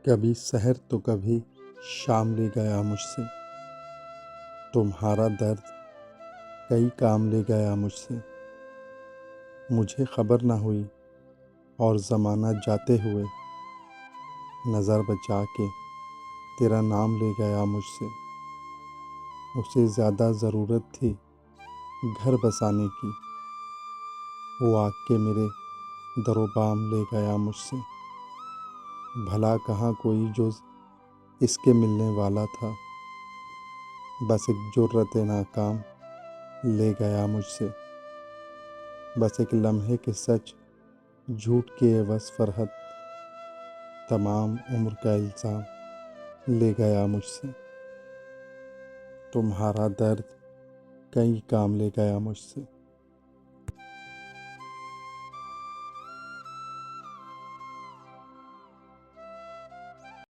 कभी शहर तो कभी शाम ले गया मुझसे। तुम्हारा दर्द कई काम ले गया मुझसे। मुझे खबर ना हुई और ज़माना जाते हुए नज़र बचा के तेरा नाम ले गया मुझसे। उसे ज़्यादा ज़रूरत थी घर बसाने की, वो आके मेरे दरोबाम ले गया मुझसे। भला कहाँ कोई जो इसके मिलने वाला था, बस एक जुर्रत नाकाम ले गया मुझसे। बस एक लम्हे के सच झूठ के एवज़ फरहत तमाम उम्र का इल्ज़ाम ले गया मुझसे। तुम्हारा दर्द कई काम ले गया मुझसे।